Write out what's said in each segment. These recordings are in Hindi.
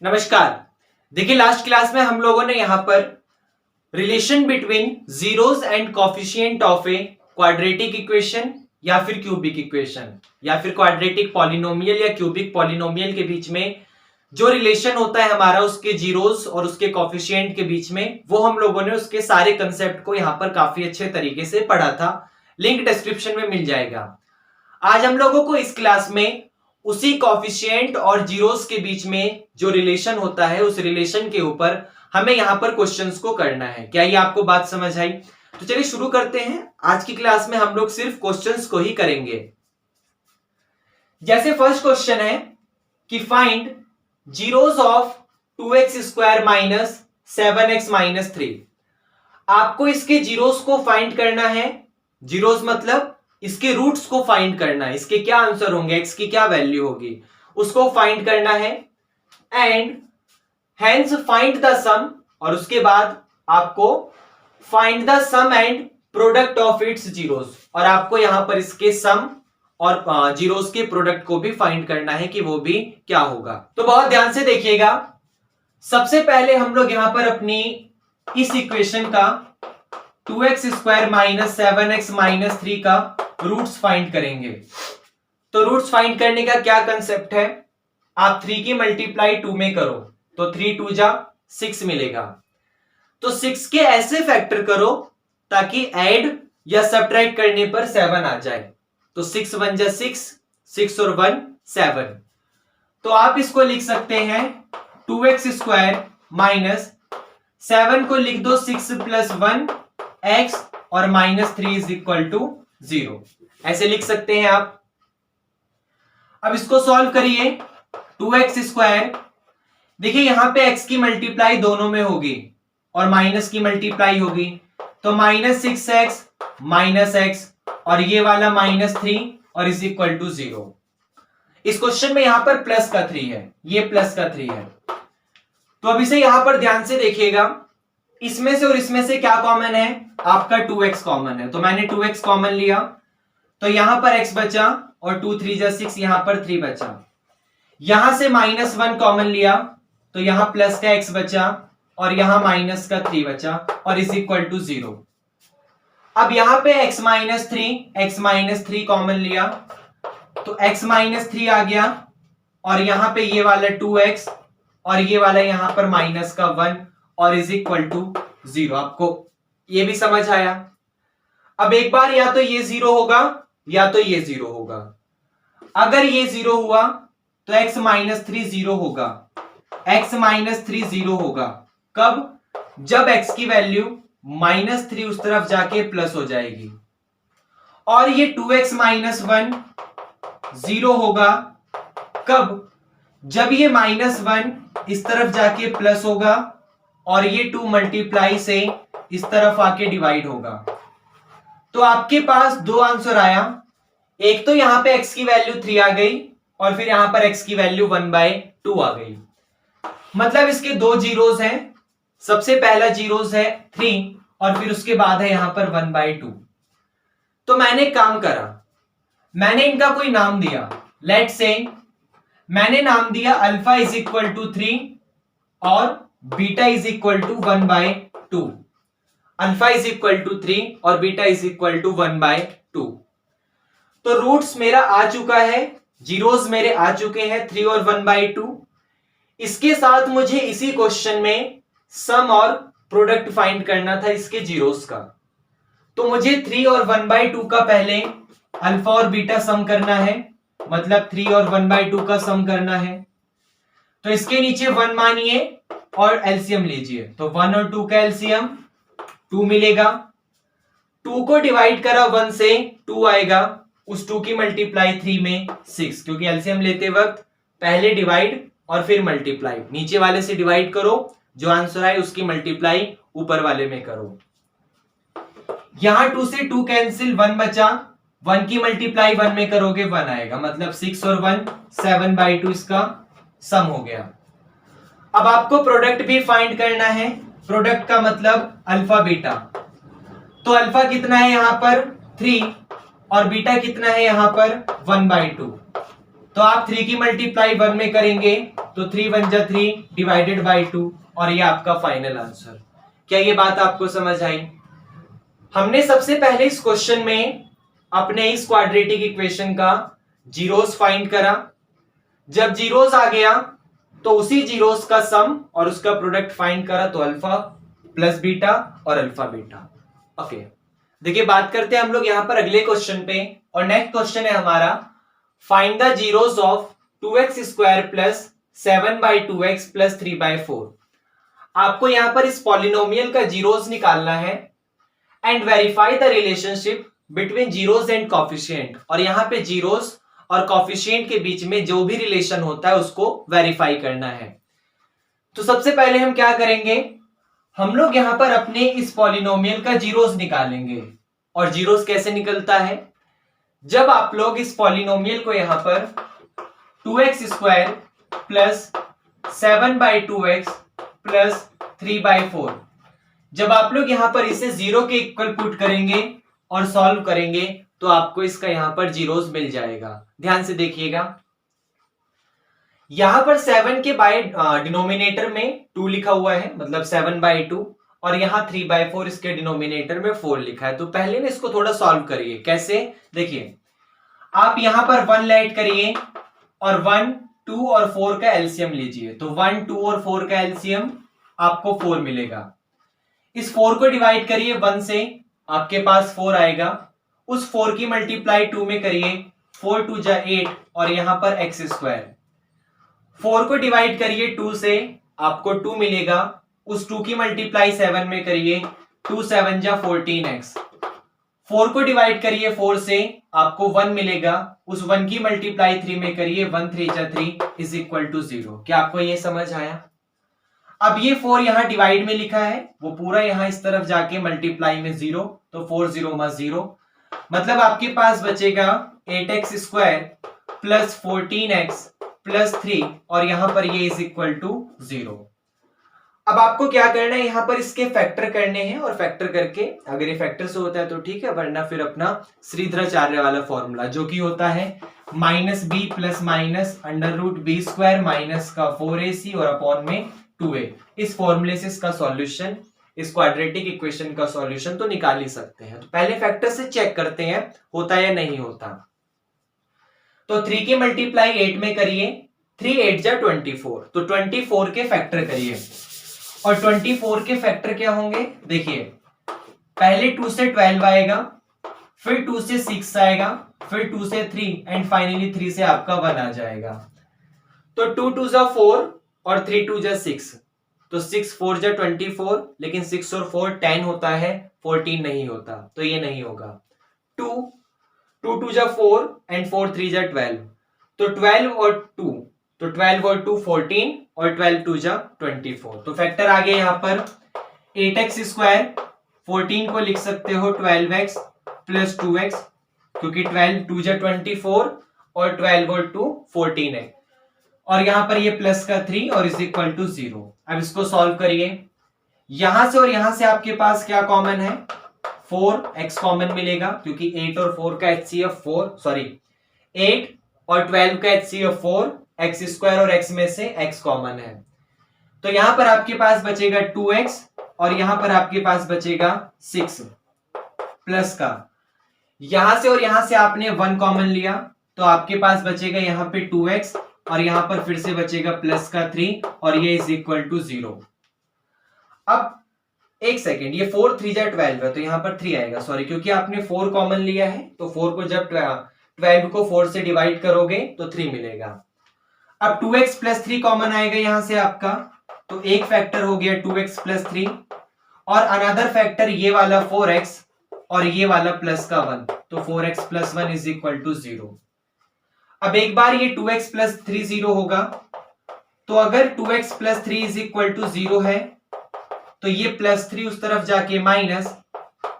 नमस्कार। देखिए, लास्ट क्लास में हम लोगों ने यहां पर relation between zeros and coefficient of a quadratic equation या फिर क्यूबिक इक्वेशन या फिर क्वाड्रेटिक पॉलिनोमियल या क्यूबिक पॉलिनोमियल के बीच में जो रिलेशन होता है हमारा उसके जीरोस और उसके कोफिशिएंट के बीच में, वो हम लोगों ने उसके सारे कंसेप्ट को यहां पर काफी अच्छे तरीके से पढ़ा था। लिंक डिस्क्रिप्शन में मिल जाएगा। आज हम लोगों को इस क्लास में उसी कोफिशिएंट और जीरोस के बीच में जो रिलेशन होता है उस रिलेशन के ऊपर हमें यहां पर क्वेश्चंस को करना है। क्या ये आपको बात समझ आई? तो चलिए शुरू करते हैं। आज की क्लास में हम लोग सिर्फ क्वेश्चंस को ही करेंगे। जैसे फर्स्ट क्वेश्चन है कि find zeros of 2x square minus 7x minus 3। आपको इसके जीरोस को फाइंड करना है। जीरोस मतलब इसके रूट्स को फाइंड करना है। इसके क्या आंसर होंगे, x की क्या वैल्यू होगी, उसको फाइंड करना है। And hence find the sum, और उसके बाद आपको find the sum and product of its zeros, और आपको यहां पर इसके सम और जीरोस के प्रोडक्ट को भी फाइंड करना है कि वो भी क्या होगा। तो बहुत ध्यान से देखिएगा। सबसे पहले हम लोग यहां पर अपनी इस इक्वेशन का 2x square minus 7x minus 3 का रूट्स फाइंड करेंगे। तो रूट्स फाइंड करने का क्या कंसेप्ट है, आप 3 की मल्टीप्लाई 2 में करो तो 3 2 जा 6 मिलेगा। तो 6 के ऐसे फैक्टर करो ताकि ऐड या सब्ट्रैक्ट करने पर 7 आ जाए। तो 6 1 जा 6, 6 और 1 7। तो आप इसको लिख सकते हैं 2x स्क्वायर माइनस 7 को लिख दो 6 प्लस 1 x और माइनस 3 इज इक्वल टू 0। ऐसे लिख सकते हैं आप। अब इसको सॉल्व करिए। 2x स्क्वायर, देखिए यहां पे x की मल्टीप्लाई दोनों में होगी और माइनस की मल्टीप्लाई होगी, तो माइनस 6x माइनस x और ये वाला माइनस 3 और इज इक्वल टू 0। इस क्वेश्चन में यहां पर प्लस का 3 है, ये प्लस का 3 है। तो अब इसे यहां पर ध्यान से देखिएगा। इसमें से और इसमें से क्या कॉमन है, आपका 2x कॉमन है। तो मैंने 2x कॉमन लिया तो यहां पर x बचा और 2 3 जा 6, यहां पर 3 बचा। यहां से माइनस 1 कॉमन लिया तो यहां प्लस का x बचा और यहां माइनस का 3 बचा और इज इक्वल टू 0। अब यहां पे x माइनस 3 कॉमन लिया तो x माइनस 3 आ गया और यहां पे ये वाला 2x और ये वाला यहां पर माइनस का 1 और इज इक्वल टू 0। आपको ये भी समझ आया? अब एक बार या तो ये 0 होगा या तो ये 0 होगा। अगर ये 0 हुआ तो x माइनस 3 0 होगा। x माइनस 3 0 होगा कब? जब x की वैल्यू माइनस 3 उस तरफ जाके प्लस हो जाएगी। और ये 2x माइनस 1 0 होगा कब? जब ये माइनस 1 इस तरफ जाके प्लस होगा और ये 2 मल्टीप्लाई से इस तरफ आके डिवाइड होगा। तो आपके पास दो आंसर आया। एक तो यहां पे x की वैल्यू 3 आ गई और फिर यहां पर x की वैल्यू 1/2 आ गई। मतलब इसके दो जीरोस हैं। सबसे पहला जीरोस है 3 और फिर उसके बाद है यहां पर 1/2। तो मैंने काम करा, मैंने इनका कोई नाम दिया। लेट्स से मैंने नाम दिया अल्फा इज इक्वल टू 3 और beta is equal to 1/2। Alpha is equal to 3 और बीटा इज इक्वल टू 1/2। तो रूट्स मेरा आ चुका है, जीरोस मेरे आ चुके हैं 3 और 1/2। इसके साथ मुझे इसी क्वेश्चन में सम और प्रोडक्ट फाइंड करना था इसके जीरोस का। तो मुझे 3 और 1/2 का पहले अल्फा और बीटा सम करना है, मतलब 3 और 1/2 का सम करना है। तो इसके नीचे 1 मानिए और एलसीएम लीजिए। तो 1 और 2 का एलसीएम 2 मिलेगा। 2 को डिवाइड करा 1 से 2 आएगा, उस 2 की मल्टीप्लाई 3 में 6, क्योंकि एलसीएम लेते वक्त पहले डिवाइड और फिर मल्टीप्लाई। नीचे वाले से डिवाइड करो, जो आंसर आए उसकी मल्टीप्लाई ऊपर वाले में करो। यहां 2 से 2 कैंसिल, 1 बचा। 1 की मल्टीप्लाई 1 में करोगे 1 आएगा, मतलब 6 और 1 7/2 इसका सम हो गया। अब आपको प्रोडक्ट भी फाइंड करना है। प्रोडक्ट का मतलब अल्फा बीटा। तो अल्फा कितना है यहां पर 3 और बीटा कितना है यहां पर 1/2। तो आप 3 की मल्टीप्लाई 1 में करेंगे तो 3 1 जा 3 डिवाइडेड बाई 2 और ये आपका फाइनल आंसर। क्या ये बात आपको समझ आई? हमने सबसे पहले इस क्वेश्चन में अपने इस क्वाड्रेटिक इक्वेशन का जीरोस फाइंड करा। जब जीरोस आ गया तो उसी जीरोस का सम और उसका प्रोडक्ट फाइंड करा, तो अल्फा प्लस बीटा और अल्फा बीटा। ओके, देखिए बात करते हैं हम लोग यहां पर अगले क्वेश्चन पे, और नेक्स्ट क्वेश्चन है हमारा find the zeros of 2x square plus 7/2x plus 3/4। आपको यहां पर इस पॉलिनोमियल का जीरोस निकालना है and verify the relationship between zeros and coefficient. और यहां पे जीरोस और कॉफिशिएंट के बीच में जो भी रिलेशन होता है उसको वेरीफाई करना है। तो सबसे पहले हम क्या करेंगे, हम लोग यहां पर अपने इस पॉलिनोमियल का जीरोस निकालेंगे। और जीरोस कैसे निकलता है, जब आप लोग इस पॉलिनोमियल को यहां पर 2x square plus 7/2x plus 3/4, जब आप लोग यहां पर इसे जीरो के इक्वल पुट करेंगे और सॉल्व करेंगे तो आपको इसका यहां पर जीरोस मिल जाएगा। ध्यान से देखिएगा, यहां पर 7 के बाय डिनोमिनेटर में 2 लिखा हुआ है, मतलब 7/2, और यहां 3/4 इसके डिनोमिनेटर में 4 लिखा है। तो पहले ना इसको थोड़ा सॉल्व करिए। कैसे, देखिए आप यहां पर 1 ऐड करिए और 1 2 और 4 का एलसीएम लीजिए। तो 1 2 और 4 का एलसीएम आपको 4 मिलेगा। इस 4 को डिवाइड करिए 1 से, आपके पास 4 आएगा। उस 4 की मल्टीप्लाई 2 में करिए, 4 2 जा 8 और यहां पर x स्क्वायर। 4 को डिवाइड करिए 2 से, आपको 2 मिलेगा। उस 2 की मल्टीप्लाई 7 में करिए, 2 7 जा 14x। 4 को डिवाइड करिए 4 से, आपको 1 मिलेगा। उस 1 की मल्टीप्लाई 3 में करिए, 1 3 जा 3 इज इक्वल टू 0। क्या आपको ये समझ आया? अब ये 4 यहां डिवाइड में लिखा है, वो पूरा यहां इस तरफ जाके मल्टीप्लाई में 0, तो 4 0 + 0, मतलब आपके पास बचेगा 8x square plus 14x plus 3 और यहां पर ये इज इक्वल टू 0। अब आपको क्या करना है, यहां पर इसके फैक्टर करने हैं, और फैक्टर करके अगर ये फैक्टर से होता है तो ठीक है, वरना फिर अपना श्रीधराचार्य वाला फॉर्मूला जो कि होता है -b plus minus √b square minus का 4ac और अपॉन में 2a। इस फॉर्मूले से इसका सॉल्यूशन, इस क्वाड्रेटिक इक्वेशन का सॉल्यूशन तो निकाल ही सकते हैं। तो पहले फैक्टर से चेक करते हैं होता या नहीं होता। तो 3 की मल्टीप्लाई 8 में करिए, 3 8 जा 24, तो 24 के फैक्टर करिए। और 24 के फैक्टर क्या होंगे, देखिए पहले 2 से 12 आएगा, फिर 2 से 6 आएगा, फिर 2 से 3 एंड फाइनली 3 से आपका 1 आ जाएगा। तो 2 2 जा 4 और 3 2 जा 6, तो 6 4 जा 24, लेकिन 6 और 4 10 होता है, 14 नहीं होता, तो ये नहीं होगा। 2 2 2 जा 4 एंड 4 3 जा 12, तो 12 और 2, तो 12 और 2 14 और 12 2 जा 24। तो फैक्टर आ गया यहां पर 8x स्क्वायर, 14 को लिख सकते हो 12x प्लस 2x, क्योंकि 12 2 जा 24 और 12 और 2 14 है, और यहां पर ये प्लस का 3 और इज इक्वल टू 0। अब इसको सॉल्व करिए, यहां से और यहां से आपके पास क्या कॉमन है, 4x कॉमन मिलेगा, क्योंकि 8 और 4 का HCF 4, सॉरी 8 और 12 का HCF 4, x स्क्वायर और x में से x कॉमन है। तो यहां पर आपके पास बचेगा 2x और यहां पर आपके पास बचेगा 6 प्लस का, यहां से और यहां से आपने 1 कॉमन लिया, तो आपके पास बचेगा यहां पे 2x और यहां पर फिर से बचेगा प्लस का 3 और ये इज इक्वल टू 0। अब एक सेकेंड, ये 4 3 जा 12 है, तो यहां पर 3 आएगा, सॉरी, क्योंकि आपने 4 कॉमन लिया है, तो 4 को जब 12 को 4 से डिवाइड करोगे तो 3 मिलेगा। अब 2x प्लस 3 कॉमन आएगा यहां से आपका, तो एक फैक्टर हो गया 2x प्लस 3 और अनदर फैक्टर ये वाला 4x और ये वाला प्लस का 1, तो 4x plus 1 is equal to 0। अब एक बार ये 2x प्लस 3 0 होगा, तो अगर 2x plus 3 is equal to 0 है तो ये प्लस 3 उस तरफ जाके माइनस,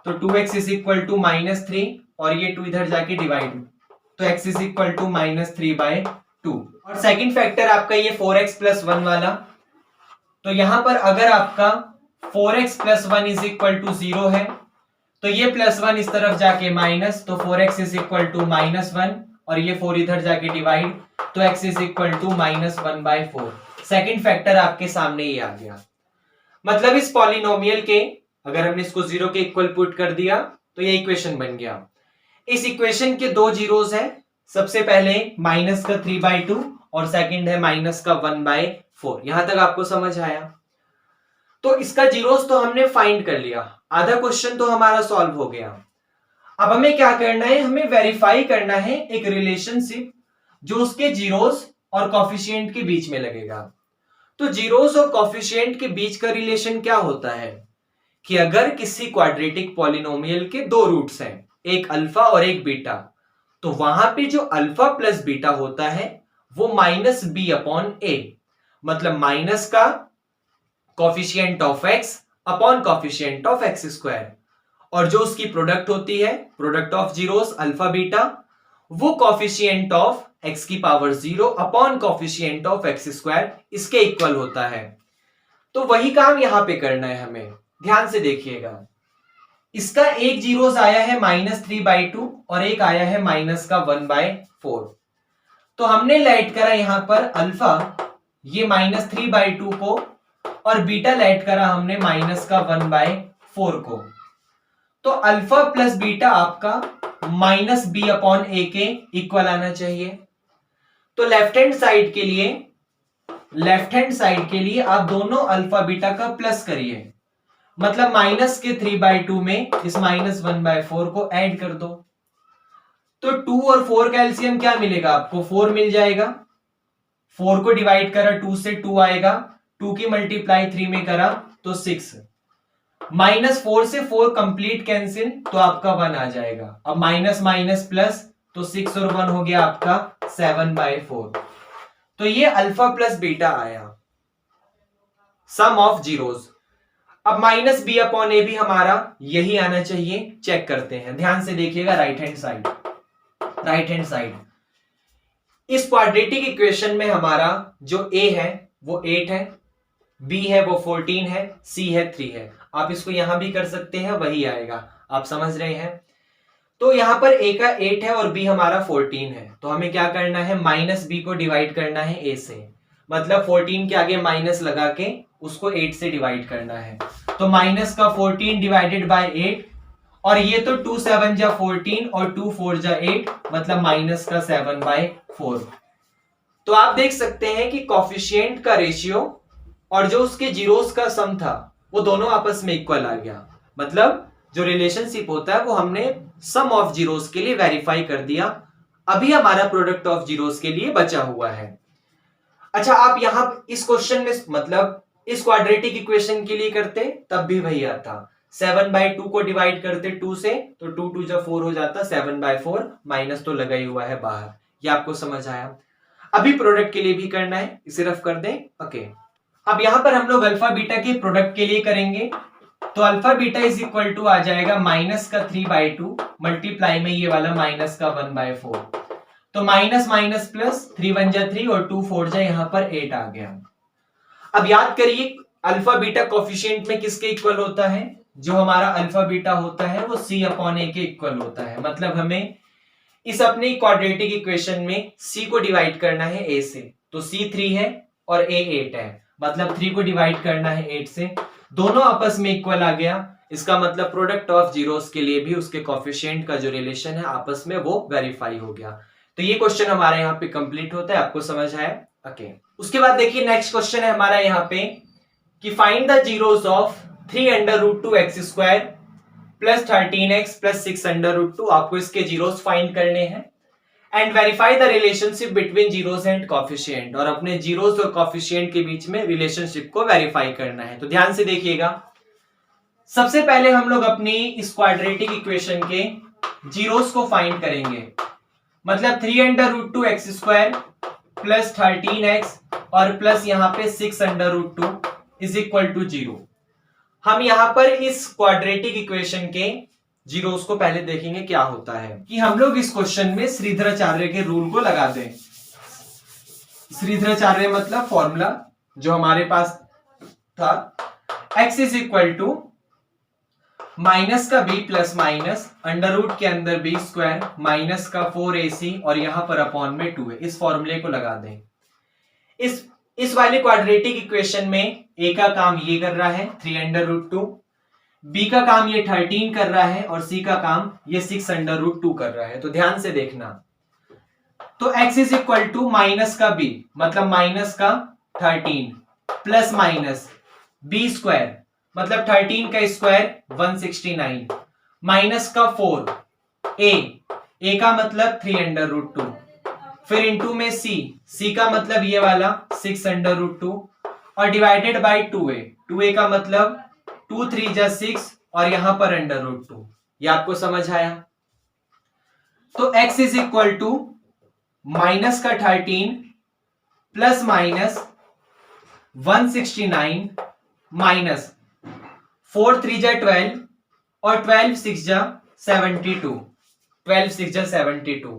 तो 2x इज इक्वल टू -3 और ये 2 इधर जाके डिवाइड, तो x इज इक्वल टू -3/2। और सेकंड फैक्टर आपका ये 4x प्लस 1 वाला, तो यहां पर अगर आपका 4x plus 1 is equal to 0 है तो ये प्लस 1 इस तरफ जाके माइनस, तो 4x इज इक्वल टू -1 और ये 4 इधर जाके डिवाइड, तो x is equal to -1/4। Second factor आपके सामने ये आ गया। मतलब इस पॉलिनोमियल के अगर हमने इसको 0 के इक्वल पुट कर दिया तो ये इक्वेशन बन गया। इस इक्वेशन के दो जीरोस है, सबसे पहले -3/2 और सेकंड है -1/4। यहां तक आपको समझ आया? तो इसका जीरोस तो हमने फाइंड कर लिया, आधा क्वेश्चन तो हमारा सॉल्व हो गया। अब हमें क्या करना है, हमें वेरीफाई करना है एक रिलेशनशिप जो उसके जीरोस और कॉफिशिएंट के बीच में लगेगा। तो जीरोस और कॉफिशिएंट के बीच का रिलेशन क्या होता है कि अगर किसी क्वाड्रेटिक पॉलिनोमियल के दो रूट्स हैं, एक अल्फा और एक बीटा, तो वहां पे जो अल्फा प्लस बीटा होता है वो -b/a, मतलब माइनस का coefficient of x upon coefficient of x square, और जो उसकी प्रोडक्ट होती है, product of zeros alpha beta, वो कॉफिशिएंट ऑफ x की power 0 upon coefficient of x square इसके इक्वल होता है। तो वही काम यहां पे करना है हमें, ध्यान से देखिएगा। इसका एक जीरोस आया है -3/2 और एक आया है -1/4। तो हमने लाइट करा यहां पर अल्फा ये -3/2 को और बीटा लाइट करा हमने -1/4 को। तो अल्फा प्लस बीटा आपका -b/a के इक्वल आना चाहिए। तो लेफ्ट हैंड साइड के लिए आप दोनों अल्फा बीटा का प्लस करिए, मतलब माइनस के 3/2 में इस -1/4 को ऐड कर दो। तो 2 और 4 का एलसीएम क्या मिलेगा आपको, 4 मिल जाएगा। 4 को डिवाइड करा 2 से 2 आएगा, 2 की मल्टीप्लाई 3 में करा तो 6। -4 से 4 कंप्लीट कैंसिल तो आपका 1 आ जाएगा। अब माइनस माइनस प्लस तो 6 और 1 हो गया आपका 7/4। तो ये अल्फा प्लस बीटा आया, सम ऑफ जीरोस। अब -b/a भी हमारा यही आना चाहिए, चेक करते हैं। ध्यान से देखिएगा राइट हैंड साइड इस क्वाड्रेटिक इक्वेशन में हमारा जो a है वो 8 है, b है वो 14 है, c है 3 है। आप इसको यहां भी कर सकते हैं, वही आएगा, आप समझ रहे हैं। तो यहां पर a का 8 है और b हमारा 14 है, तो हमें क्या करना है, -b को डिवाइड करना है a से, मतलब 14 के आगे माइनस लगा के उसको 8 से डिवाइड करना है। तो माइनस का 14 डिवाइडेड बाय 8, और ये तो 2 7 जा 14 और 2 4 जा 8, मतलब माइनस का 7/4। तो आप देख सकते हैं कि कॉफिशिएंट का रेशियो और जो उसके जीरोस का सम था वो दोनों आपस में इक्वल आ गया। मतलब जो रिलेशनशिप होता है वो हमने सम ऑफ जीरोस के लिए वेरीफाई कर दिया। अभी हमारा प्रोडक्ट ऑफ जीरोस के लिए बचा हुआ है। अच्छा, आप यहां इस क्वेश्चन में मतलब इस क्वाड्रेटिक इक्वेशन के लिए करते तब भी वही आता, 7/2 को डिवाइड करते 2 से तो 2 2 जब 4 हो जाता 7/4, माइनस तो लगा ही हुआ है बाहर। ये आपको समझ आया? अभी प्रोडक्ट के लिए भी करना है, इसे रफ कर दें। ओके, अब यहां पर हम लोग अल्फा बीटा के प्रोडक्ट के लिए करेंगे। तो alpha beta is equal to आ जाएगा -3/2 मल्टीप्लाई में ये वाला -1/4। तो माइनस माइनस प्लस, 3 1 जा 3 और 2 4 जा यहां पर 8 आ गया। अब याद करिए अल्फा बीटा कोफिशिएंट में किसके इक्वल होता है, जो हमारा अल्फा बीटा होता है वो c/a के इक्वल होता है। मतलब हमें इस अपनी क्वाड्रेटिक इक्वेशन में c को डिवाइड करना है a से, तो c 3 है और a 8 है, मतलब 3 को डिवाइड करना है 8 से, दोनों आपस में इक्वल आ गया। इसका मतलब प्रोडक्ट ऑफ जीरोस के लिए भी उसके कोफिशिएंट का जो रिलेशन है आपस में वो वेरीफाई हो गया। तो ये क्वेश्चन हमारे यहाँ पे कंप्लीट होता है, आपको समझ आया? ओके, उसके बाद देखिए नेक्स्ट क्वेश्चन है हमारा यहाँ पे कि find the zeros of 3√2x² plus 13x plus 6√2। आपको इसके जीरोस फाइंड करने हैं and verify the relationship between zeros and coefficient, और अपने जीरोस और कोफिशिएंट के बीच में रिलेशनशिप को वेरीफाई करना है। तो ध्यान से देखिएगा, सबसे पहले हम लोग अपनी इस क्वाड्रेटिक इक्वेशन के जीरोस को फाइंड करेंगे। मतलब 3√2x² प्लस 13x और प्लस यहां पे 6√2 इज इक्वल टू 0। हम यहां पर इस क्वाड्रेटिक इक्वेशन के जीरोस को पहले देखेंगे क्या होता है कि हम लोग इस क्वेश्चन में श्रीधराचार्य के रूल को लगा दें। श्रीधराचार्य मतलब फॉर्मूला जो हमारे पास था, x is equal to minus का b plus minus under root के अंदर b स्क्वायर माइनस का 4ac और यहां पर अपॉन में 2 है। इस फॉर्मूले को लगा दें। इस वाले क्वाड्रेटिक इक्वेशन में a का काम ये कर रहा है 3 अंडर रूट 2, b का काम ये 13 कर रहा है और c का काम ये 6 अंडर रूट 2 कर रहा है। तो ध्यान से देखना, तो x is equal to minus का b मतलब माइनस का 13 प्लस माइनस b स्क्वायर मतलब 13 का स्क्वायर 169 माइनस का 4 a का मतलब 3 अंडर रूट 2 फिर इंटू में c का मतलब ये वाला 6 अंडर रूट 2 और डिवाइडेड बाई 2a का मतलब 2 3 जा 6 और यहां पर अंडर रूट 2। ये आपको समझ आया? तो x is equal to minus का 13 प्लस माइनस 169 माइनस 4 3 जा 12 और 12 6 जा 72 12 6 जा 72।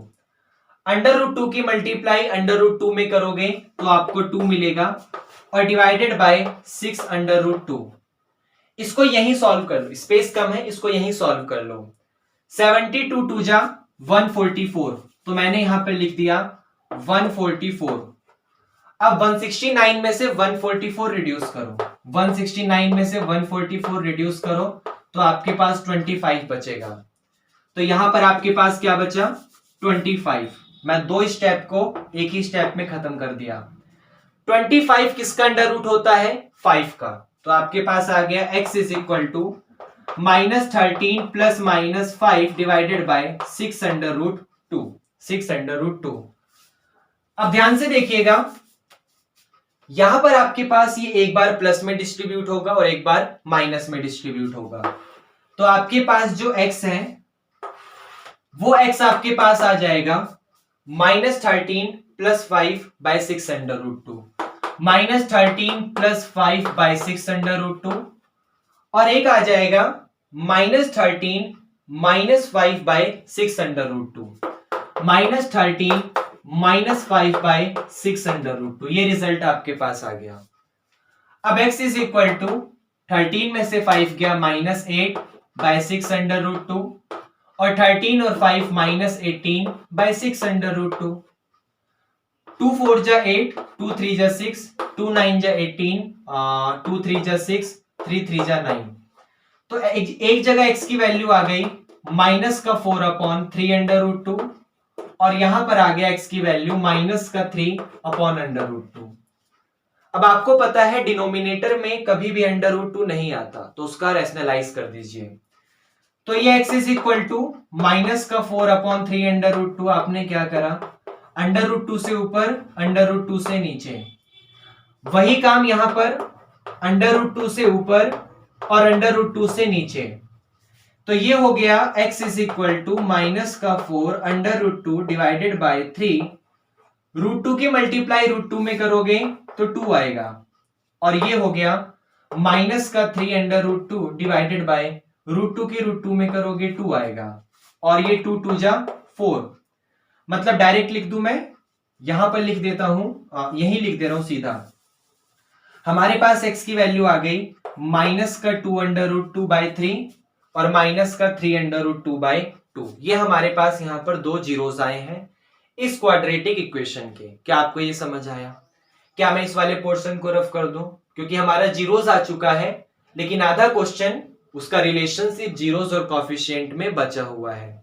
अंडर रूट 2 की मल्टीप्लाई अंडर रूट 2 में करोगे तो आपको 2 मिलेगा और डिवाइडेड बाय 6 अंडर रूट 2। इसको यहीं सॉल्व कर लो, स्पेस कम है, इसको यहीं सॉल्व कर लो। 72 2 जा 144 तो मैंने यहां पर लिख दिया 144। अब 169 में से 144 रिड्यूस करो, 169 में से 144 रिड्यूस करो तो आपके पास 25 बचेगा। तो यहां पर आपके पास क्या बचा? 25। मैं दो स्टेप को एक ही स्टेप में खत्म कर दिया। 25 किसका अंडर रूट होता है? 5 का। तो आपके पास आ गया x is equal to minus 13 plus minus 5 divided by 6 under root 2 6 under root 2। अब ध्यान से देखिएगा, यहां पर आपके पास ये एक बार प्लस में डिस्ट्रीब्यूट होगा और एक बार माइनस में डिस्ट्रीब्यूट होगा। तो आपके पास जो x है वो x आपके पास आ जाएगा minus 13 plus 5 by 6 under root 2 minus 13 plus 5 by 6 under root 2 और एक आ जाएगा minus 13 minus 5 by 6 under root 2 minus 13 minus 5 by 6 under root 2। ये रिजल्ट आपके पास आ गया। अब x इज इक्वल टू 13 में से 5 गया माइनस 8 बाय 6 अंडर रूट 2 और 13 और 5 माइनस 18 बाय 6 अंडर रूट 2। 2 4 जा 8 2 3 जा 6 2 9 जा 18 2 3 जा 6 3 3 जा 9। तो एक जगह x की वैल्यू आ गई माइनस का 4 अपॉन 3 अंडर रूट 2 और यहां पर आ गया x की वैल्यू माइनस का 3 अपॉन अंडर रूट 2। अब आपको पता है डिनोमिनेटर में कभी भी अंडर रूट 2 नहीं आता, तो उसका रैशनलाइज कर दीजिए। तो ये x is equal to minus का 4 अपॉन 3 अंडर रूट 2 आपने क्या करा, अंडर रूट 2 से ऊपर अंडर रूट 2 से नीचे। वही काम यहां पर अंडर रूट 2 से ऊपर और अंडर रूट 2 से नीचे। तो ये हो गया x is equal to minus का 4 under root 2 divided by 3। Root 2 की मल्टीप्लाई रूट 2 में करोगे तो 2 आएगा और ये हो गया माइनस का 3 under root 2 divided by root 2 की रूट 2 में करोगे 2 आएगा और ये 2 2 जा 4। मतलब डायरेक्ट लिख दूं मैं, यहां पर लिख देता हूं, यही लिख दे रहा हूं सीधा। हमारे पास x की वैल्यू आ गई माइनस का 2 अंडर रूट 2 बाय 3 और माइनस का 3 अंडर रूट 2 बाय 2। ये हमारे पास यहां पर दो जीरोस आए हैं इस क्वाड्रेटिक इक्वेशन के। क्या आपको ये समझ आया? क्या मैं इस वाले पोर्शन को रफ कर दूं? क्योंकि हमारा जीरोस आ चुका है लेकिन आधा क्वेश्चन उसका रिलेशनशिप जीरोस और कोफिशिएंट में बचा हुआ है।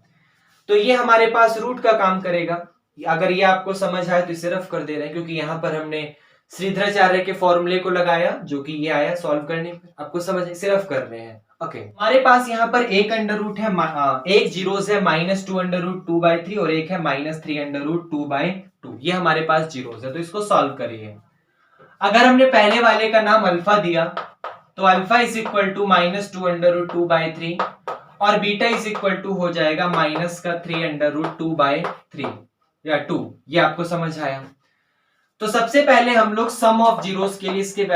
तो ये हमारे पास रूट का काम करेगा। अगर ये आपको समझ आए तो इसे रफ कर दे रहे हैं, क्योंकि यहां पर हमने श्रीधराचार्य के फॉर्मूले को लगाया जो कि ये आया सॉल्व करने पर। आपको समझ है, इसे रफ कर रहे हैं। ओके, हमारे पास यहाँ पर एक अंडर रूट है, एक जीरोस है माइनस 2 अंडर रूट 2 बाय 3 और एक है माइनस 3 अंडर रूट 2 बाय 2। ये हमारे पास जीरोस है, तो इसको सॉल्व करिए। अगर हमने पहले वाले का नाम अल्फा दिया तो alpha is equal to minus 2 under root 2 by 3 और बीटा इज इक्वल टू हो जाएगा माइनस का 3 अंडर रूट 2 बाय 3 या 2। ये आपको समझ आया? तो सबसे पहले हम लोग सम ऑफ जीरोस के लिए इसके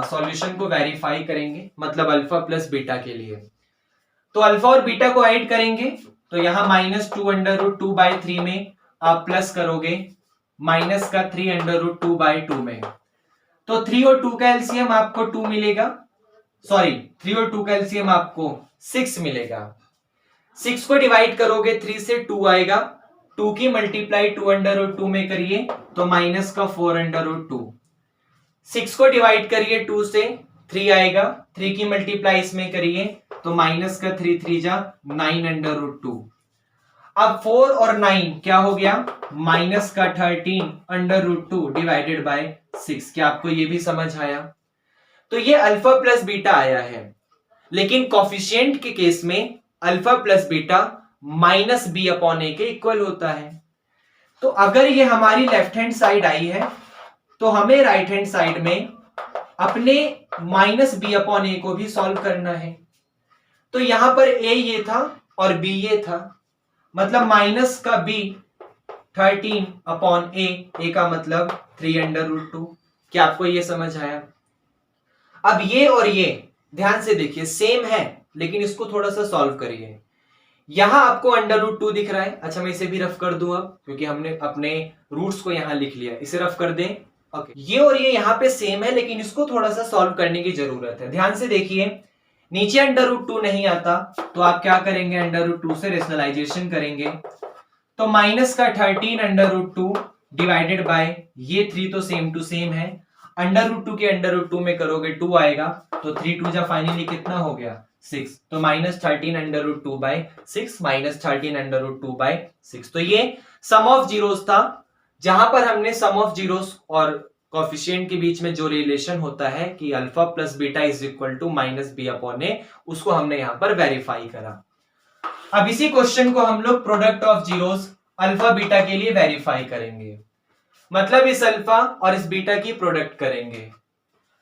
सॉल्यूशन को वेरीफाई करेंगे, मतलब अल्फा प्लस बीटा के लिए। तो अल्फा और बीटा को ऐड करेंगे तो यहां माइनस 2 अंडर रूट 2 बाय 3 में आप प्लस करोगे माइनस का 3 अंडर रूट 2 बाय 2 में। तो 3 और 2 का एलसीएम आपको 2 मिलेगा सॉरी 3 और 2 का एलसीएम आपको 6 मिलेगा। 6 को डिवाइड करोगे 3 से 2 आएगा, 2 की मल्टीप्लाई 2√2 में करिए तो माइनस का 4√2। 6 को डिवाइड करिए 2 से 3 आएगा, 3 की मल्टीप्लाई इसमें करिए तो माइनस का 3 3 जा 9√2। अब 4 और 9 क्या हो गया, माइनस का 13√2 डिवाइडेड बाय 6। क्या आपको ये भी समझ आया? तो ये अल्फा प्लस बीटा आया है, लेकिन कॉफिशिएंट के केस में alpha plus beta minus B upon A के इक्वल होता है। तो अगर ये हमारी लेफ्ट हैंड साइड आई है तो हमें राइट हैंड साइड में अपने माइनस बी अपॉन ए को भी सॉल्व करना है। तो यहां पर ए ये था और बी ये था, मतलब माइनस का बी 13 अपॉन ए का मतलब 3√2। क्या आपको ये समझ आया? अब ये और ये ध्यान से देखिए सेम है, लेकिन इसको थोड़ा सा सॉल्व करिए। यहां आपको √2 दिख रहा है, अच्छा मैं इसे भी रफ कर दूं अब, क्योंकि हमने अपने रूट्स को यहां लिख लिया, इसे रफ कर दें। ओके, ये और ये यहां पे सेम है, लेकिन इसको थोड़ा सा सॉल्व करने की जरूरत है। ध्यान से देखिए, नीचे √2 नहीं आता तो आप क्या करेंगे, √2 से रेशनलाइजेशन करेंगे तो माइनस का 13√2 डिवाइडेड बाय ये 3 तो सेम टू सेम है, √2 के √2 में करोगे 2 आएगा तो 3 2 जा फाइनली कितना हो गया 6, तो माइनस 13√2 बाय 6, माइनस 13√2 बाय 6। तो ये सम ऑफ जीरोस था, जहां पर हमने सम ऑफ जीरोस और कोफिशिएंट के बीच में जो रिलेशन होता है कि alpha plus beta is equal to minus B upon A, उसको हमने यहां पर वेरीफाई करा। अब इसी क्वेश्चन को हम लोग product of zeros alpha beta के लिए वेरीफाई करेंगे, मतलब इस अल्फा और इस बीटा की प्रोडक्ट करेंगे।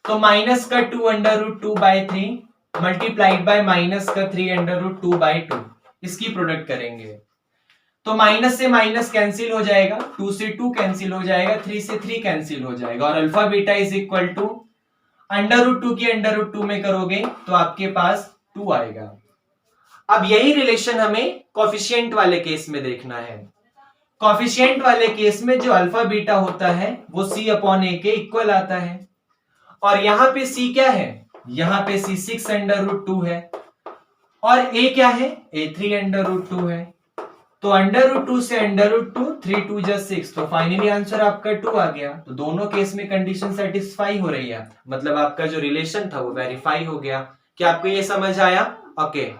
तो माइनस का 2√2/3 मल्टीप्लाइड बाय माइनस का 3√2/2, इसकी प्रोडक्ट करेंगे। तो माइनस से माइनस कैंसिल हो जाएगा, 2 से 2 कैंसिल हो जाएगा, 3 से 3 कैंसिल हो जाएगा, और alpha beta is equal to √2 की √2 में करोगे तो आपके पास 2 आएगा। अब यही रिलेशन हमें कोफिशिएंट वाले केस में देखना है। कोफिशिएंट वाले केस में जो अल्फा बीटा होता है वो c अपॉन ए के इक्वल आता है, और यहां पे c क्या है, यहां पे c 6√2 है, और a क्या है, a 3√2 है। तो √2 से √2, 3 2 जा 6, तो फाइनली आंसर आपका 2 आ गया। तो दोनों केस में कंडीशन सेटिस्फाई हो रही है, मतलब आपका जो रिलेशन था वो वेरीफाई हो गया। क्या आपको ये समझ आया? ओके,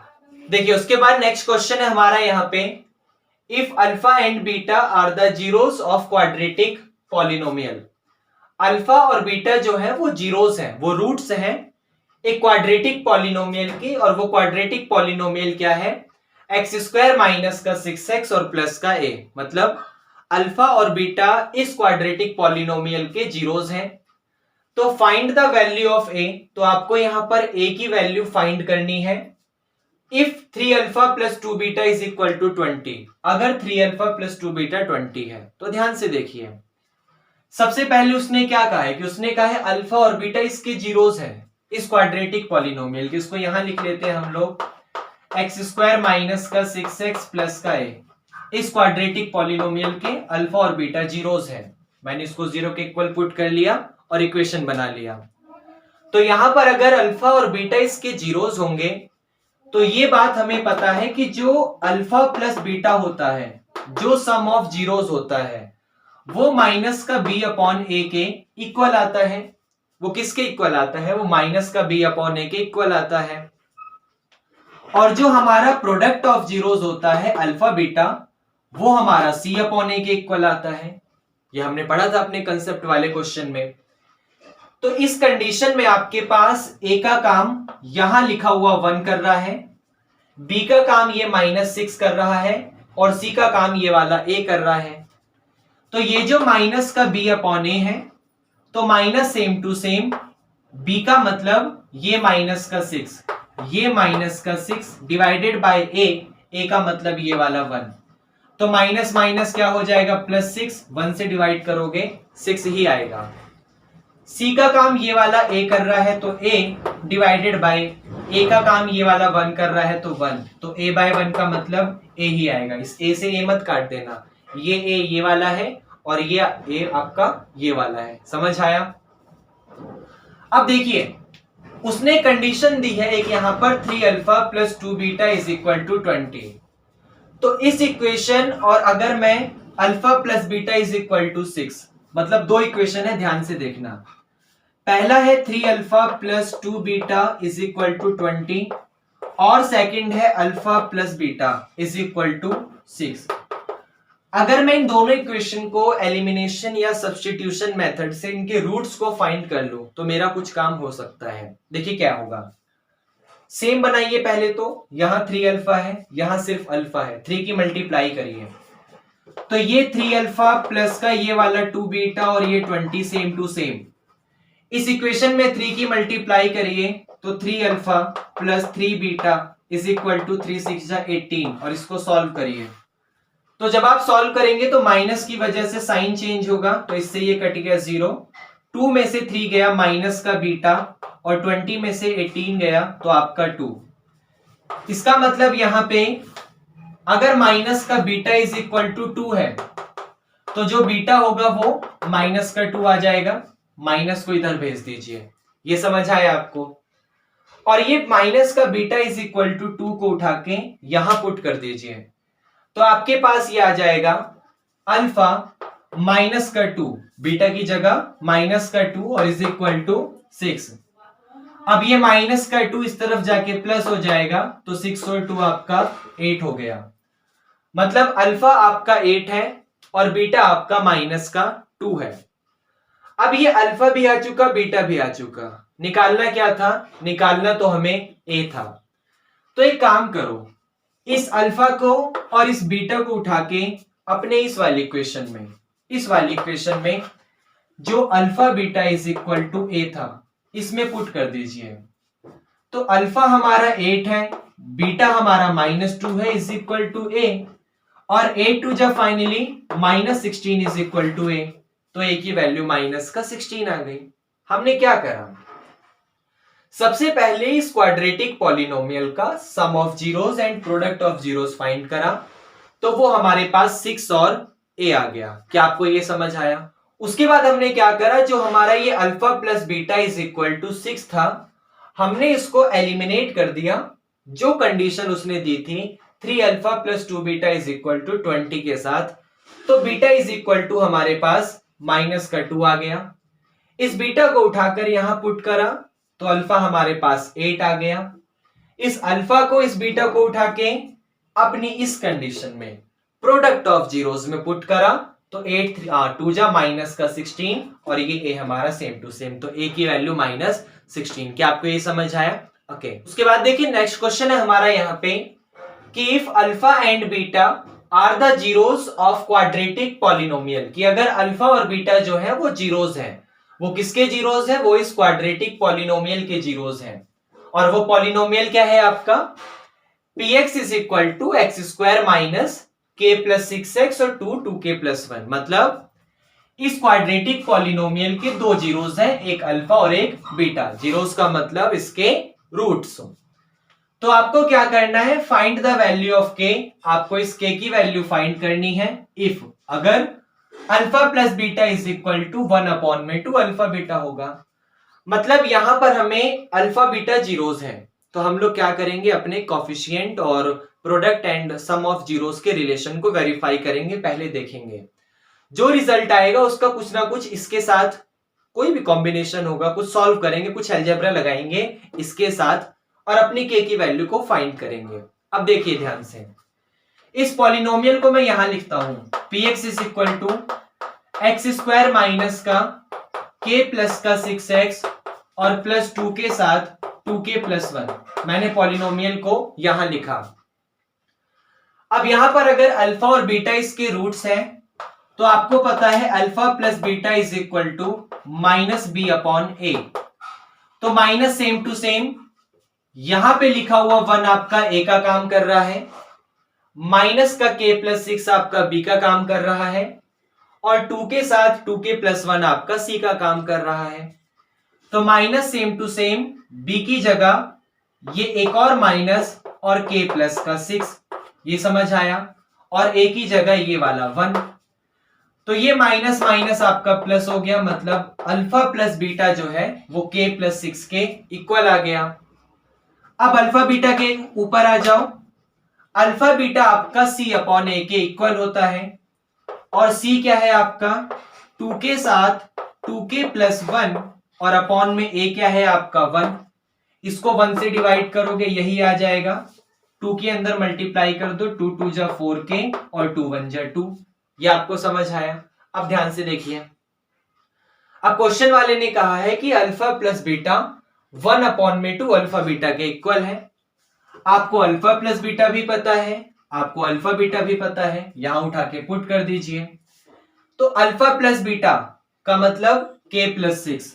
देखिए उसके बाद नेक्स्ट क्वेश्चन है हमारा यहाँ पे, if alpha and beta are the zeros of quadratic polynomial. Alpha और बीटा जो है वो जीरोस हैं, वो रूट्स हैं एक क्वाड्रेटिक पॉलिनोमियल की, और वो क्वाड्रेटिक पॉलिनोमियल क्या है, x² माइनस का 6x और प्लस का a, मतलब अल्फा और बीटा इस क्वाड्रेटिक पॉलिनोमियल के जीरोस हैं। तो find the value of a, तो आपको यहां पर a की वैल्यू फाइंड करनी है। If 3 alpha plus 2 beta is equal to 20, अगर 3 अल्फा प्लस 2 बीटा 20 है, तो ध्यान से देखिए, सबसे पहले उसने क्या कहा है कि उसने कहा है अल्फा और बीटा इसके जीरोस हैं इस क्वाड्रेटिक पॉलिनोमियल के। इसको यहां लिख लेते हैं हम लोग, x² माइनस का 6x प्लस का a, इस क्वाड्रेटिक पॉलिनोमियल के अल्फा और बीटा जीरोस है। मैंने इसको जीरो के इक्वल पुट कर लिया और इक्वेशन बना लिया। तो यहां पर अगर अल्फा और बीटा इसके जीरोस होंगे तो ये बात हमें पता है कि जो अल्फा प्लस बीटा होता है, जो सम ऑफ जीरोस होता है, वो माइनस का b अपॉन ए के इक्वल आता है। वो किसके इक्वल आता है, वो माइनस का b अपॉन ए के इक्वल आता है। और जो हमारा प्रोडक्ट ऑफ जीरोस होता है अल्फा बीटा, वो हमारा c अपॉन ए के इक्वल आता है। ये हमने पढ़ा था अपने कंसेप्ट वाले क्वेश्चन में। तो इस कंडीशन में आपके पास a का काम यहां लिखा हुआ 1 कर रहा है, b का काम ये -6 कर रहा है, और c का काम ये वाला a कर रहा है। तो ये जो माइनस का b अपॉन ए है, तो minus same to same, b का मतलब ये माइनस का 6, ये माइनस का 6 डिवाइडेड बाय a का मतलब ये वाला 1। तो माइनस माइनस क्या हो जाएगा, +6, 1 से डिवाइड करोगे 6 ही आएगा। c का काम ये वाला a कर रहा है, तो a डिवाइडेड बाय a का काम ये वाला 1 कर रहा है, तो 1, तो a बाय 1 का मतलब a ही आएगा। इस a से a मत काट देना, ये a ये वाला है और ये a आपका ये वाला है। समझ आया? अब देखिए उसने कंडीशन दी है एक यहां पर 3 alpha plus 2 beta is equal to 20। तो इस इक्वेशन और अगर मैं alpha plus beta is equal to 6, मतलब दो इक्वेशन है, ध्यान से देखना। पहला है 3 alpha plus 2 beta is equal to 20 और सेकंड है alpha plus beta is equal to 6। अगर मैं इन दोनों इक्वेशन को एलिमिनेशन या सब्स्टिट्यूशन मेथड से इनके रूट्स को फाइंड कर लूं तो मेरा कुछ काम हो सकता है। देखिए क्या होगा। सेम बनाइए पहले, तो यहां 3 अल्फा है, यहां सिर्फ अल्फा है, 3 की मल्टीप्लाई करिए तो ये 3 अल्फा प्लस का ये वाला 2 बीटा और ये 20 सेम टू सेम। इस इक्वेशन में 3 की मल्टीप्लाई करिए तो 3 alpha plus 3 beta is equal to 3 6 18 और इसको सॉल्व करिए। तो जब आप सॉल्व करेंगे तो माइनस की वजह से साइन चेंज होगा, तो इससे ये कट गया 0। 2 में से 3 गया माइनस का बीटा और 20 में से 18 गया तो आपका 2। इसका मतलब यहां पे अगर माइनस का बीटा इज इक्वल टू 2 है तो जो बीटा होगा वो माइनस का 2 आ जाएगा। माइनस को इधर भेज दीजिए, ये समझ आया आपको। और ये माइनस का बीटा इज इक्वल टू 2 को उठा के यहां पुट कर दीजिए तो आपके पास ये आ जाएगा अल्फा माइनस का 2, बीटा की जगह माइनस का 2 और इज इक्वल टू 6। अब ये माइनस का 2 इस तरफ जाके प्लस हो जाएगा तो 6 और 2 आपका 8 हो गया। मतलब अल्फा आपका 8 है और बीटा आपका माइनस का 2 है। अब ये अल्फा भी आ चुका, बीटा भी आ चुका, निकालना क्या था? निकालना तो हमें ए था। तो एक काम करो, इस अल्फा को और इस बीटा को उठा के अपने इस वाली इक्वेशन में जो alpha beta is equal to A था इसमें पुट कर दीजिए। तो अल्फा हमारा 8 है, बीटा हमारा -2 है इज इक्वल टू ए और 8 टू जा फाइनली -16 इज इक्वल टू ए। तो ए की वैल्यू माइनस का 16 आ गई। हमने क्या करा? सबसे पहले इस क्वाड्रेटिक पॉलिनोमियल का sum of zeros and product of zeros find करा तो वो हमारे पास 6 और ए आ गया। क्या आपको ये समझ आया? उसके बाद हमने क्या करा, जो हमारा ये alpha plus beta is equal to 6 था हमने इसको एलिमिनेट कर दिया। जो कंडीशन उसने दी थी 3 alpha plus 2 beta is equal to 20 के साथ, तो बीटा इज इक्वल टू हमारे पास माइनस का 2 आ गया। इस बीटा को उठाकर यहां पुट करा तो अल्फा हमारे पास 8 आ गया। इस अल्फा को इस बीटा को उठा के अपनी इस कंडीशन में प्रोडक्ट ऑफ जीरोस में पुट करा तो 8 2 जा माइनस का 16 और ये ए हमारा सेम टू सेम, तो ए की वैल्यू -16। क्या आपको ये समझ आया? ओके। उसके बाद देखिए नेक्स्ट क्वेश्चन है हमारा यहाँ पे कि if alpha and beta are the zeros of quadratic polynomial, कि अगर अल्फा और बीटा जो है वो जीरोस हैं, वो किसके जीरोस है? वो इस क्वाड्रेटिक पॉलिनोमियल के जीरोस हैं। और वो पॉलिनोमियल क्या है आपका? px is equal to x square minus k plus 6x और 2k प्लस 1। मतलब इस क्वाड्रेटिक पॉलिनोमियल के दो जीरोस हैं, एक अल्फा और एक बीटा। जीरोस का मतलब इसके रूट्स। तो आपको क्या करना है? Find the value of k। आपको इस k की वैल्यू फाइंड करनी है इफ अगर alpha plus beta is equal to 1/2 alpha beta होगा। मतलब यहां पर हमें अल्फा बीटा जीरोस है तो हम लोग क्या करेंगे, अपने कोफिशिएंट और product and sum of zeros के रिलेशन को वेरीफाई करेंगे। पहले देखेंगे जो रिजल्ट आएगा उसका कुछ ना कुछ इसके साथ कोई भी कॉम्बिनेशन होगा, कुछ सॉल्व करेंगे, कुछ अलजेब्रा लगाएंगे इसके साथ और अपनी k की वैल्यू को फाइंड करेंगे। अब देखिए ध्यान से, इस पॉलिनोमियल को मैं यहां लिखता हूं px is equal to x square minus का k प्लस का 6x और प्लस 2 के साथ 2k प्लस 1। मैंने पॉलिनोमियल को यहां लिखा। अब यहां पर अगर अल्फा और बीटा इसके रूट्स हैं तो आपको पता है alpha plus beta is equal to -b/a। तो माइनस सेम टू सेम यहां पे लिखा हुआ 1 आपका a का काम कर रहा है, माइनस का k प्लस 6 आपका b का काम कर रहा है और 2 के साथ 2k प्लस 1 आपका c का काम कर रहा है। तो minus same to same b की जगह ये एक और माइनस और k प्लस का 6, ये समझ आया, और a की जगह ये वाला 1। तो ये माइनस माइनस आपका प्लस हो गया, मतलब अल्फा प्लस बीटा जो है वो k प्लस 6 के इक्वल आ गया। अब अल्फा बीटा के ऊपर आ जाओ। अल्फा बीटा आपका c अपॉन ए के इक्वल होता है, और c क्या है आपका 2 के साथ 2k प्लस 1, और अपॉन में a क्या है आपका 1। इसको 1 से डिवाइड करोगे यही आ जाएगा, 2 के अंदर मल्टीप्लाई कर दो, 2 2 जा 4k और 2 1 जा 2। ये आपको समझ आया। अब ध्यान से देखिए, अब क्वेश्चन वाले ने कहा है कि अल्फा प्लस बीटा 1 अपॉन में 2 अल्फा बीटा के इक्वल है। आपको अल्फा प्लस बीटा भी पता है, आपको अल्फा बीटा भी पता है, यहां उठा के पुट कर दीजिए। तो अल्फा प्लस बीटा का मतलब k प्लस 6,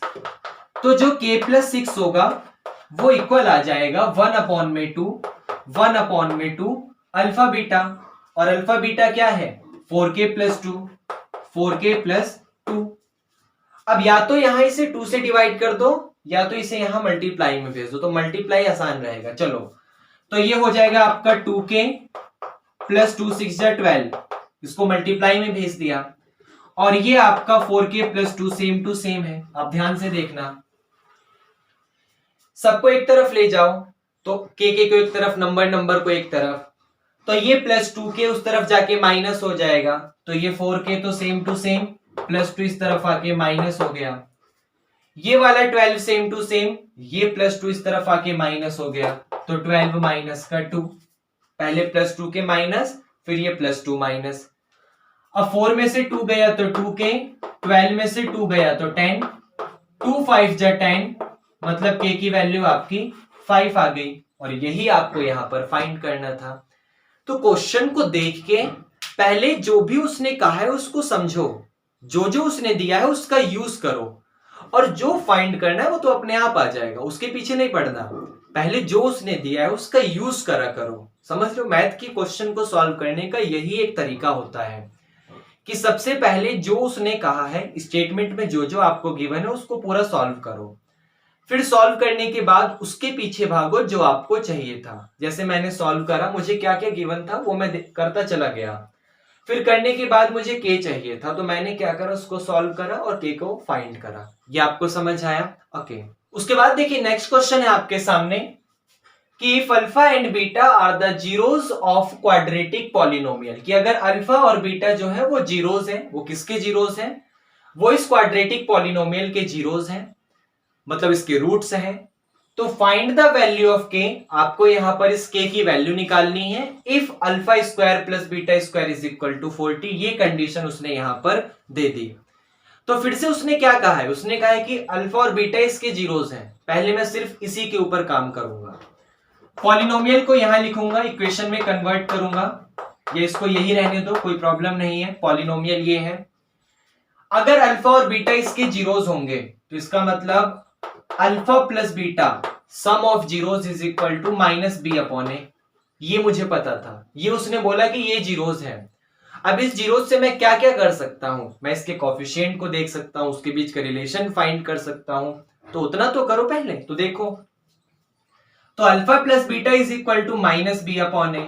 तो जो k प्लस 6 होगा वो इक्वल आ जाएगा 1 अपॉन में 2, 1 अपॉन में 2 अल्फा बीटा, और अल्फा बीटा क्या है 4k प्लस 2, 4k प्लस 2। अब या तो यहां इसे 2 से डिवाइड कर दो, या तो इसे यहां मल्टीप्लाई में भेज दो, तो मल्टीप्लाई आसान रहेगा। चलो, तो ये हो जाएगा आपका 2k प्लस 2 6 जा 12, इसको मल्टीप्लाई में भेज दिया, और ये आपका 4k plus 2 same to same है। अब ध्यान से देखना, सबको एक तरफ ले जाओ, तो k को एक तरफ, नंबर को एक तरफ, तो ये प्लस 2k उस तरफ जाके माइनस हो जाएगा, तो ये 4k तो सेम टू सेम, प्लस 2 इस तरफ आके माइनस हो गया। ये वाला 12 सेम टू सेम, ये प्लस 2 इस तरफ आके माइनस हो गया, तो 12 माइनस का 2, पहले प्लस 2 के माइनस, फिर ये प्लस 2 माइनस। अब 4 में से 2 गया तो 2k, 12 में से 2 गया तो 10, 2 5 जा 10, मतलब k की वैल्यू आपकी 5 आ गई, और यही आपको यहां पर फाइंड करना था। तो क्वेश्चन को देख के पहले जो भी उसने कहा है उसको समझो, जो जो उसने दिया है उसका यूज करो, और जो फाइंड करना है वो तो अपने आप आ जाएगा, उसके पीछे नहीं पड़ना। पहले जो उसने दिया है उसका यूज करा करो। समझ लो, मैथ की क्वेश्चन को सॉल्व करने का यही एक तरीका होता है कि सबसे पहले जो उसने कहा है स्टेटमेंट में, जो जो आपको गिवन है उसको पूरा सॉल्व करो, फिर सॉल्व करने के बाद उसके पीछे भागो जो आपको चाहिए था। जैसे मैंने सॉल्व करा, मुझे क्या क्या गिवन था वो मैं करता चला गया, फिर करने के बाद मुझे k चाहिए था, तो मैंने क्या करा, उसको सॉल्व करा और k को फाइंड करा। ये आपको समझ आया? ओके। उसके बाद देखिए नेक्स्ट क्वेश्चन है आपके सामने कि if alpha and beta are the zeros of quadratic polynomial, कि अगर अल्फा और बीटा जो है वो जीरोस हैं, वो किसके जीरोस हैं, वो इस क्वाड्रेटिक पॉलिनोमियल के जीरोस हैं, मतलब इसके रूट्स हैं। तो find the value of k, आपको यहां पर इस k की वैल्यू निकालनी है if alpha square plus beta square is equal to 40। ये कंडीशन उसने यहां पर दे दी। तो फिर से उसने क्या कहा है, उसने कहा है कि अल्फा और बीटा इसके जीरोस हैं। पहले मैं सिर्फ इसी के ऊपर काम करूंगा, पॉलिनोमियल को यहां लिखूंगा, इक्वेशन में कन्वर्ट करूंगा, ये इसको यही रहने दो, कोई प्रॉब्लम नहीं है। पॉलिनोमियल ये है, अगर अल्फा और बीटा इसके जीरोस होंगे तो इसका मतलब alpha plus beta sum of zeros is equal to minus B upon A. ये मुझे पता था, ये उसने बोला कि ये जीरोस है। अब इस जीरोस से मैं क्या क्या कर सकता हूं, मैं इसके कोफिशिएंट को देख सकता हूं, उसके बीच का रिलेशन फाइंड कर सकता हूं, तो उतना तो करो पहले। तो देखो, तो alpha plus beta is equal to minus B upon A,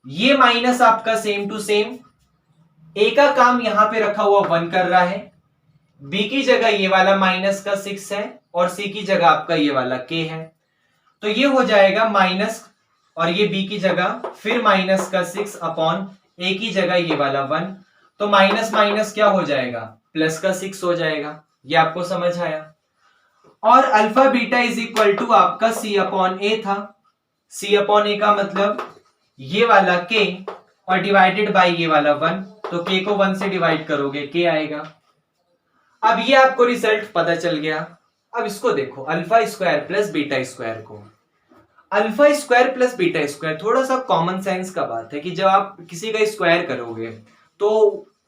ये माइनस आपका सेम टू सेम, ए का काम यहां पे रखा हुआ 1 कर रहा है, बी की जगह ये वाला माइनस का 6 है, और सी की जगह आपका ये वाला k है। तो ये हो जाएगा माइनस, और ये b की जगह फिर माइनस का 6 अपॉन a की जगह ये वाला 1, तो माइनस माइनस क्या हो जाएगा, प्लस का 6 हो जाएगा। ये आपको समझ आया? और alpha beta is equal to आपका c अपॉन a था, c अपॉन a का मतलब ये वाला k और डिवाइडेड बाय ये वाला 1, तो k को 1 से डिवाइड करोगे k आएगा। अब ये आपको रिजल्ट पता चल गया। अब इसको देखो, alpha square plus beta square को, alpha square plus beta square, थोड़ा सा कॉमन सेंस का बात है कि जब आप किसी का स्क्वायर करोगे तो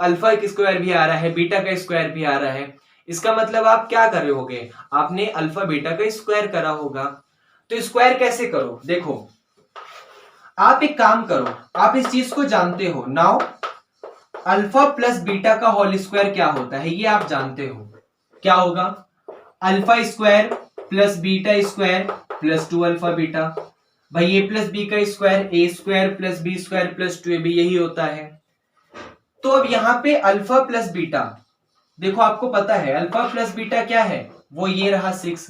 अल्फा का स्क्वायर भी आ रहा है, बीटा का स्क्वायर भी आ रहा है, इसका मतलब आप क्या कर रहे होगे, आपने अल्फा बीटा का स्क्वायर करा होगा। तो स्क्वायर कैसे करो, देखो आप एक काम करो, आप इस चीज को जानते हो, नाउ अल्फा प्लस बीटा का होल स्क्वायर क्या होता है ये आप जानते हो, क्या होगा, alpha square plus beta square plus 2 alpha beta. भाई ए प्लस बी का square, A square plus B square plus 2ab, यही होता है। तो अब यहां पे अल्फा प्लस बीटा, देखो आपको पता है अल्फा प्लस बीटा क्या है, वो ये रहा 6,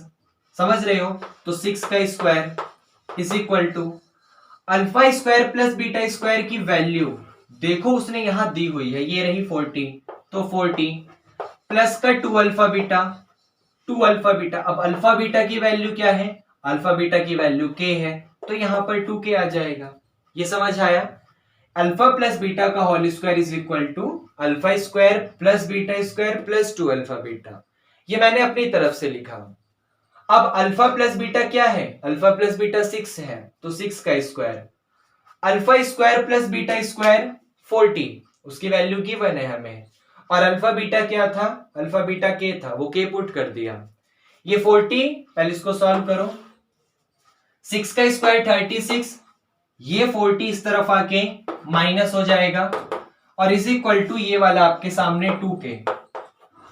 समझ रहे हो, तो 6 का square is equal to alpha square plus beta square की वैल्यू देखो उसने यहां दी हुई है, ये रही 40, तो 40 प्लस का 2 अल्फा बीटा, 2 अल्फा बीटा। अब अल्फा बीटा की वैल्यू क्या है, अल्फा बीटा की वैल्यू k है, तो यहां पर 2k आ जाएगा। ये समझ आया, अल्फा प्लस बीटा का whole square is equal to alpha square plus beta square plus 2 alpha beta. ये मैंने अपनी तरफ से लिखा। अब अल्फा प्लस बीटा क्या है, अल्फा प्लस बीटा 6 है, तो 6 का square, alpha square plus beta square 40, उसकी वैल्यू गिवन है हमें, और अल्फा बीटा क्या था, अल्फा बीटा k था, वो k पुट कर दिया। ये 40, पहले इसको सॉल्व करो, 6 का स्क्वायर 36, ये 40 इस तरफ आके माइनस हो जाएगा, और इज इक्वल टू ये वाला आपके सामने 2k।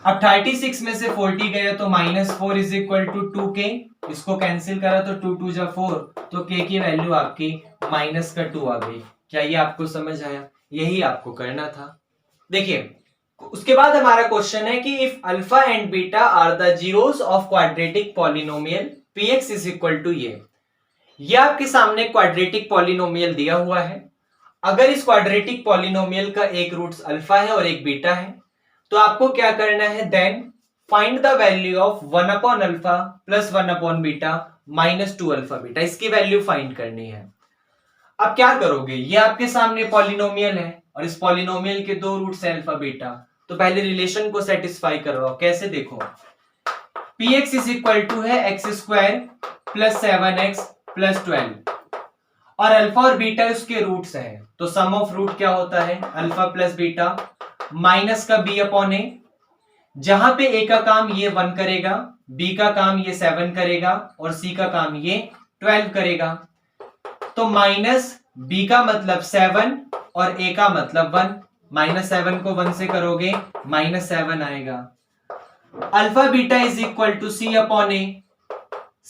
अब 36 में से 40 गया तो -4 इज इक्वल टू 2k, इसको कैंसिल करा तो 2 2 जा 4, तो k की वैल्यू आपकी -2 आ गई। क्या ये आपको समझ आया, यही आपको करना था। देखिए उसके बाद हमारा क्वेश्चन है कि if alpha and beta are the zeros of quadratic polynomial px is equal to ये आपके सामने क्वाड्रेटिक पॉलिनोमियल दिया हुआ है। अगर इस क्वाड्रेटिक पॉलिनोमियल का एक रूट्स अल्फा है और एक बीटा है, तो आपको क्या करना है, then find the value of 1 upon alpha plus 1 upon beta minus 2 alpha beta, इसकी वैल्यू फाइंड करनी है। अब क्या करोगे, ये आपके सामने पॉलिनोमियल है और इस पॉलिनोमियल के दो रूट्स हैं अल्फा बीटा, तो पहले रिलेशन को सेटिस्फाई करवाओ। कैसे, देखो px इज इक्वल टू है x square plus 7x plus 12, और अल्फा और बीटा उसके रूट्स हैं, तो सम ऑफ रूट क्या होता है, अल्फा प्लस बीटा माइनस का b अपॉन ए, जहां पे a का काम ये 1 करेगा, b का काम ये 7 करेगा और c का काम ये 12 करेगा। तो माइनस b का मतलब 7 और a का मतलब 1, -7 को 1 से करोगे -7 आएगा। Alpha beta is equal to c upon a,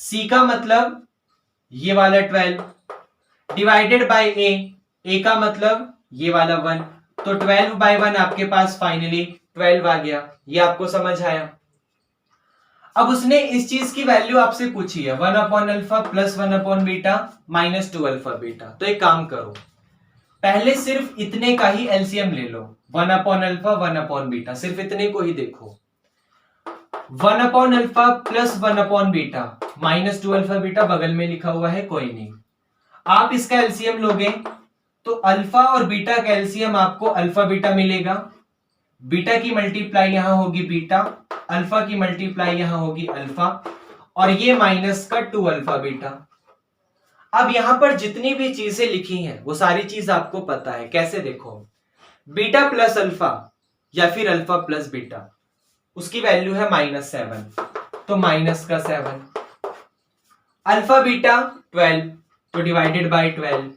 c का मतलब ये वाला 12 डिवाइडेड बाय a का मतलब ये वाला 1, तो 12 बाय 1 आपके पास फाइनली 12 आ गया। ये आपको समझ आया। अब उसने इस चीज की वैल्यू आपसे पूछी है 1 upon alpha plus 1 upon beta minus 2 alpha beta, तो एक काम करो, पहले सिर्फ इतने का ही एलसीएम ले लो, 1 अपॉन अल्फा 1 अपॉन बीटा, सिर्फ इतने को ही देखो। 1 upon alpha plus 1 upon beta minus 2 alpha beta बगल में लिखा हुआ है, कोई नहीं। आप इसका एलसीएम लोगे तो अल्फा और बीटा का एलसीएम आपको अल्फा बीटा मिलेगा, बीटा की मल्टीप्लाई यहां होगी बीटा, अल्फा की मल्टीप्लाई यहां होगी अल्फा, और ये माइनस का 2 अल्फा बीटा। अब यहां पर जितनी भी चीजें लिखी हैं वो सारी चीज आपको पता है। कैसे, देखो बीटा प्लस अल्फा या फिर अल्फा प्लस बीटा, उसकी वैल्यू है -7, तो माइनस का 7, अल्फा बीटा 12 तो डिवाइडेड बाय 12,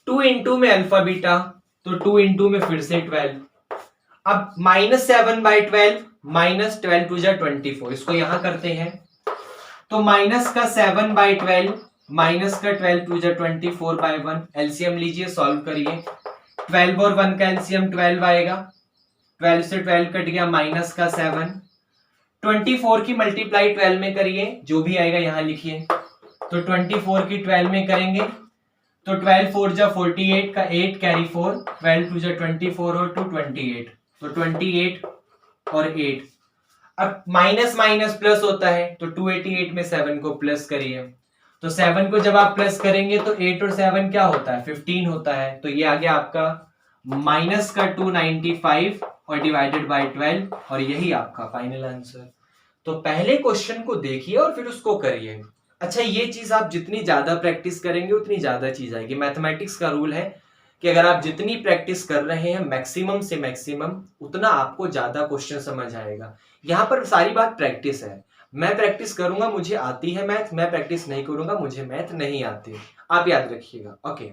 2 इंटू में अल्फा बीटा तो 2 इंटू में फिर से 12, अब -7 बाय 12 -12 टू जा 24, इसको यहां करते हैं, तो माइनस का 7 बाय 12 माइनस का 12 टू जा 24 बाय 1, एलसीएम लीजिए, सॉल्व करिए, 12 और 1 का एलसीएम 12 आएगा, 12 से 12 कट गया, माइनस का 7, 24 की मल्टीप्लाई 12 में करिए, जो भी आएगा यहां लिखिए, तो 24 की 12 में करेंगे तो 12 4 जा 48 का 8 कैरी 4, 12 टू जा 24 और 2 28, तो 28 और 8, अब माइनस माइनस प्लस होता है, तो 288 में 7 को प्लस करिए, तो 7 को जब आप प्लस करेंगे तो 8 और 7 क्या होता है, 15 होता है, तो ये आ गया आपका माइनस का 295 और डिवाइडेड बाय 12, और यही आपका फाइनल आंसर। तो पहले क्वेश्चन को देखिए और फिर उसको करिए। अच्छा, ये चीज आप जितनी ज्यादा प्रैक्टिस करेंगे उतनी ज्यादा चीज आएगी। मैथमेटिक्स का रूल है कि अगर आप जितनी प्रैक्टिस कर रहे हैं मैक्सिमम से मैक्सिमम, उतना आपको ज्यादा क्वेश्चन समझ आएगा। यहाँ पर सारी बात प्रैक्टिस है। मैं प्रैक्टिस करूंगा, मुझे आती है मैथ, मैं प्रैक्टिस नहीं करूंगा, मुझे मैथ नहीं आती। आप याद रखिएगा। ओके।